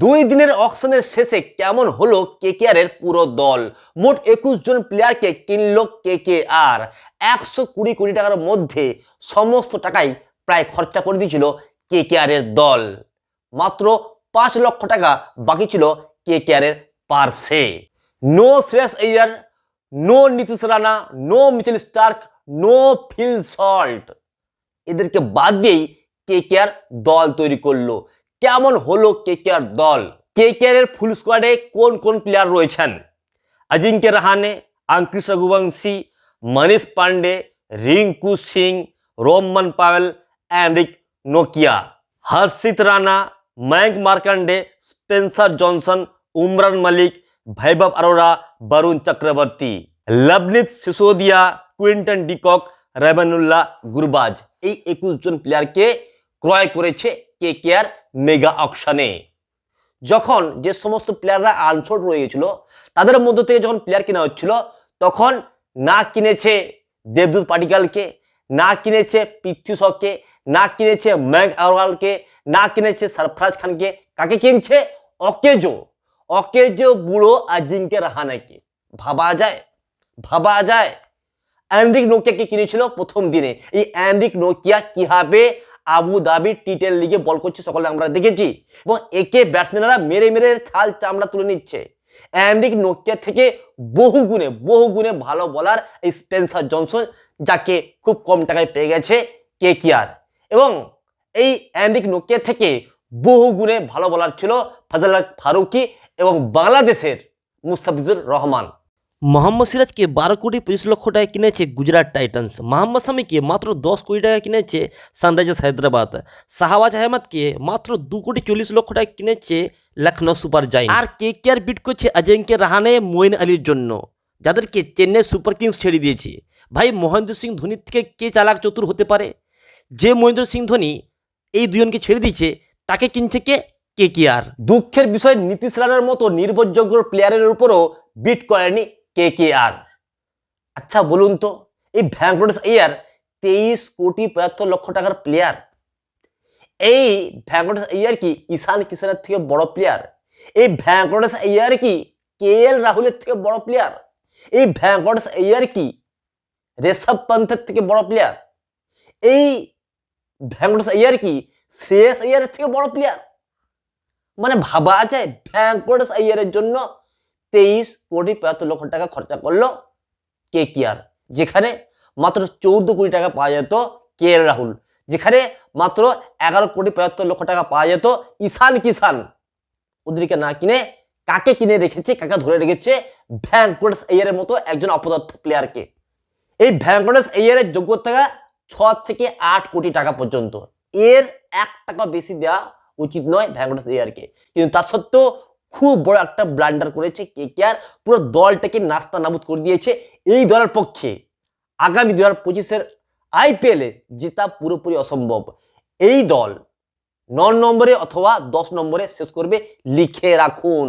দুই দিনের অকশনের শেষে কেমন হলো কেকেআরের পুরো দল। মোট 21 জন প্লেয়ারকে কিনলো কেকেআর। 120 কোটি টাকার মধ্যে সমস্ত টাকাই প্রায় খরচা করে দিয়েছিল কেকেআরের দল। মাত্র 5 লক্ষ টাকা বাকি ছিল কেকেআরের পার্সে। No Shreyas Iyer, no Nitish Rana, no Mitchell Starc, no Phil Salt, এদেরকে বাদ দিয়েই কেকেআর দল তৈরি করলো। কেমন হলো কেকেআর দল? কেকেআর এর ফুল স্কোয়াডে কোন কোন প্লেয়ার রয়েছেন? Ajinkya Rahane, Ankit Raghuvanshi, Manish Pandey, Rinku Singh, Rovman Powell, Anrich नोकिया, Harshit Rana, Mayank Markande, Spencer Johnson, Umran Malik, Vaibhav Arora, Varun Chakravarthy, Luvnith Sisodia, Quinton de Kock, Rahmanullah Gurbaz, এই 21 জন প্লেয়ারকে ক্রয় করেছে কেকেআর মেগা অকশনে। যখন যে সমস্ত প্লেয়াররা আনসোল্ড রয়ে গেছিল তাদের মধ্য থেকে যখন প্লেয়ার কেনা হচ্ছিল, তখন না কিনেছে দেবদূত পাটিকালকে, না কিনেছে পৃথ্বী শকে, না কিনেছে ময়ঙ্ক আগরওয়ালকে, না কিনেছে সরফরাজ খানকে। কাকে কিনছে? অকেজো বুড়ো অজিঙ্ক্য রাহানেকে। ভাবা যায়? ভাবা যায়? এনরিক নোকিয়াকে কিনেছিল প্রথম দিনে। এই এনরিক নোকিয়া কিভাবে আবুধাবি টি10 লিগে বল করছে সকলে আমরা দেখেছি, এবং একে ব্যাটসম্যানরা মেরে মেরে ছাল চামড়া তুলে নিচ্ছে। এনরিক নোকিয়া থেকে বহু গুণে ভালো বলার এই স্পেন্সার জনসন, যাকে খুব কম টাকায় পেয়ে গেছে কেকেআর। এবং এই এনরিক নোকিয়া থেকে বহু গুণে ভালো বলার ছিল ফজল ফারুকি এবং বাংলাদেশের মুস্তাফিজুর রহমান। মোহাম্মদ সিরাজকে 12 কোটি 25 লক্ষ টাকায় কিনেছে গুজরাট টাইটান্স। মোহাম্মদ শামিকে মাত্র 10 কোটি টাকা কিনেছে সানরাইজার্স হায়দ্রাবাদ। শাহবাজ আহমেদকে মাত্র 2 কোটি 40 লক্ষ টাকা কিনেছে লখনৌ সুপার জায়ান্টস। আর কেকেআর বিট করছে অজিঙ্ক্য রাহানে, মঈন আলীর জন্য, যাদেরকে চেন্নাই সুপার কিংস ছেড়ে দিয়েছে। ভাই, মহেন্দ্র সিং ধোনির থেকে কে চালাক চতুর হতে পারে? যে মহেন্দ্র সিং ধোনি এই দুজনকে ছেড়ে দিয়েছে, তাকে কিনছে কে? কেকেআর। দুঃখের বিষয়, নীতিশ রানার মতো নির্ভরযোগ্য প্লেয়ারের উপরও বিট করেনি কেকেআর। আচ্ছা বলুন তো, এই ভেঙ্কটেশ আইয়ার 23 কোটি 75 লক্ষ টাকার প্লেয়ার। এই ভেঙ্কটেশ আইয়ার কি ঈশান কিষানের থেকে বড় প্লেয়ার? এই ভেঙ্কটেশ আইয়ার কি কেএল রাহুলের থেকে বড় প্লেয়ার? এই ভেঙ্কটেশ আইয়ার কি ঋষভ পন্থের থেকে বড় প্লেয়ার? এই ভেঙ্কটেশ আইয়ার কি শ্রেয়স আইয়ারের থেকে বড় প্লেয়ার? মানে ভাবা যায়? ভেঙ্কটেশ আইয়ারের জন্য 23 কোটি 75 লক্ষ টাকা খরচা করলো কেকেআর, যেখানে মাত্র 14 কোটি টাকা পাওয়া যেত কেএল রাহুল, যেখানে মাত্র 11 কোটি 75 লক্ষ টাকা পাওয়া যেত ঈশান কিষান। ওদেরকে না কিনে কাকে কিনে রেখেছে, কাকে ধরে রেখেছে? ভেঙ্কটেশ আইয়ারের মতো একজন অপদার্থ প্লেয়ারকে। এই ভেঙ্কটেশ আইয়ারের যোগ্যতা 6 থেকে 8 কোটি টাকা পর্যন্ত। এর 1 টাকা বেশি দেওয়া উচিত নয় ভেঙ্কটেশ আইয়ারকে, কিন্তু তা সত্ত্বেও খুব বড় একটা ব্লান্ডার করেছে কেকেআর। পুরো দলটাকে নাস্তা নাবুদ করে দিয়েছে। এই দলের পক্ষে আগামী 2025-এর আইপিএলে জেতা পুরোপুরি অসম্ভব। এই দল 9 নম্বরে অথবা 10 নম্বরে শেষ করবে, লিখে রাখুন।